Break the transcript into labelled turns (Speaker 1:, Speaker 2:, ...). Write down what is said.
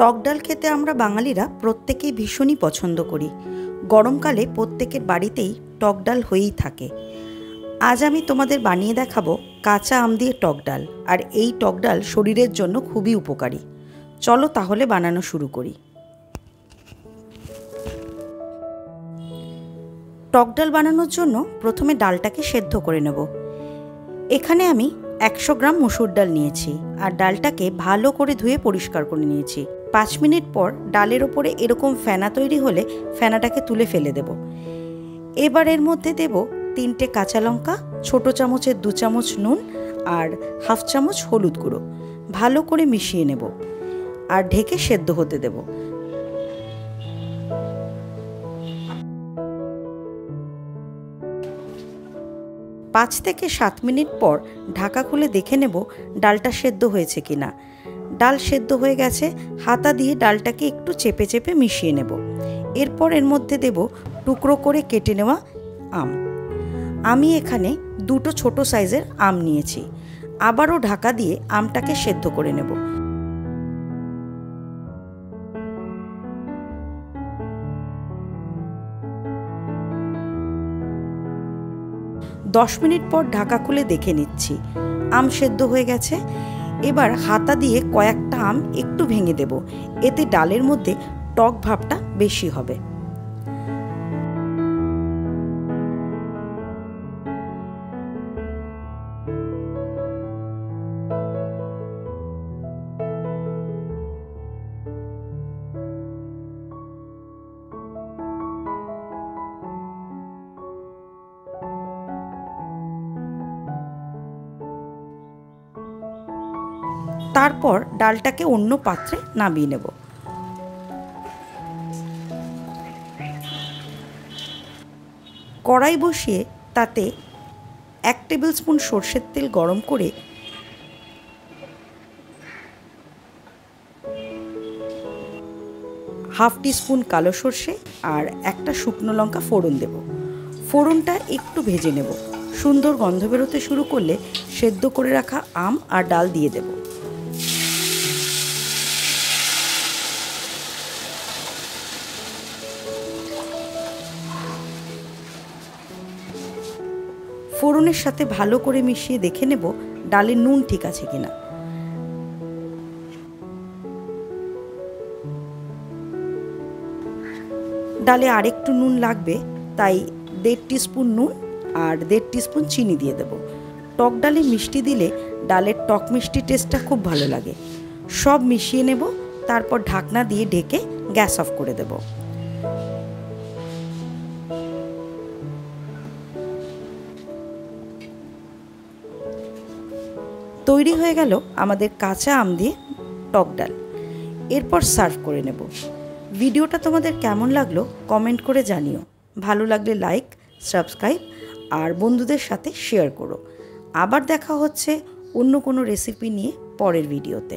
Speaker 1: টক ডাল খেতে আমরা বাঙালিরা প্রত্যেকেই ভীষণই পছন্দ করি। গরমকালে প্রত্যেকের বাড়িতেই টক ডাল হয়েই থাকে। আজ আমি তোমাদের বানিয়ে দেখাবো কাঁচা আম দিয়ে টক ডাল। আর এই টক ডাল শরীরের জন্য খুবই উপকারী। চলো তাহলে বানানো শুরু করি। টক ডাল বানানোর জন্য প্রথমে ডালটাকে সেদ্ধ করে নেব। এখানে আমি 100 গ্রাম মসুর ডাল নিয়েছি আর ডালটাকে ভালো করে ধুয়ে পরিষ্কার করে নিয়েছি। 5 মিনিট পর ডালের ওপরে এরকম ফেনা তৈরি হলে ফেনাটাকে তুলে ফেলে দেব। এবার এর মধ্যে দেব 3টে কাঁচা লঙ্কা, ছোট চামচের 2 চামচ নুন আর হাফ চামচ হলুদ গুঁড়ো। ভালো করে মিশিয়ে নেব আর ঢেকে সেদ্ধ হতে দেব। পাঁচ থেকে 7 মিনিট পর ঢাকা খুলে দেখে নেব ডালটা সেদ্ধ হয়েছে কিনা। ডাল সেদ্ধ হয়ে গেছে। হাতা দিয়ে ডালটাকে একটু চেপে চেপে মিশিয়ে নেব। এরপর এর মধ্যে দেব টুকরো করে কেটে নেওয়া আম। আমি এখানে 2টো ছোট সাইজের আম নিয়েছি। আবারও ঢাকা দিয়ে আমটাকে সেদ্ধ করে নেব। দশ মিনিট পর ঢাকা খুলে দেখে নিচ্ছি আম সেদ্ধ হয়ে গেছে। এবার হাতা দিয়ে কয়েকটা আম একটু ভেঙে দেব, এতে ডালের মধ্যে টক ভাবটা বেশি হবে। তারপর ডালটাকে অন্য পাত্রে নামিয়ে নেব। কড়াই বসিয়ে তাতে 1 টেবিল স্পুন সরষের তেল গরম করে হাফ টিস্পুন কালো সর্ষে আর একটা শুকনো লঙ্কা ফোড়ন দেব। ফোড়নটা একটু ভেজে নেব। সুন্দর গন্ধ বেরোতে শুরু করলে সেদ্ধ করে রাখা আম আর ডাল দিয়ে দেব। ফোড়নের সাথে ভালো করে মিশিয়ে দেখে নেব ডালে নুন ঠিক আছে কিনা। ডালে আরেকটু নুন লাগবে, তাই 1.5 টিস্পুন নুন আর 1.5 টিস্পুন চিনি দিয়ে দেব। টক ডালে মিষ্টি দিলে ডালের টক মিষ্টি টেস্টটা খুব ভালো লাগে। সব মিশিয়ে নেব, তারপর ঢাকনা দিয়ে ঢেকে গ্যাস অফ করে দেব। তৈরি হয়ে গেল আমাদের কাঁচা আম দিয়ে টক ডাল। এরপর সার্ভ করে নেব। ভিডিওটা তোমাদের কেমন লাগলো কমেন্ট করে জানিও। ভালো লাগলে লাইক, সাবস্ক্রাইব আর বন্ধুদের সাথে শেয়ার করো। আবার দেখা হচ্ছে অন্য কোনো রেসিপি নিয়ে পরের ভিডিওতে।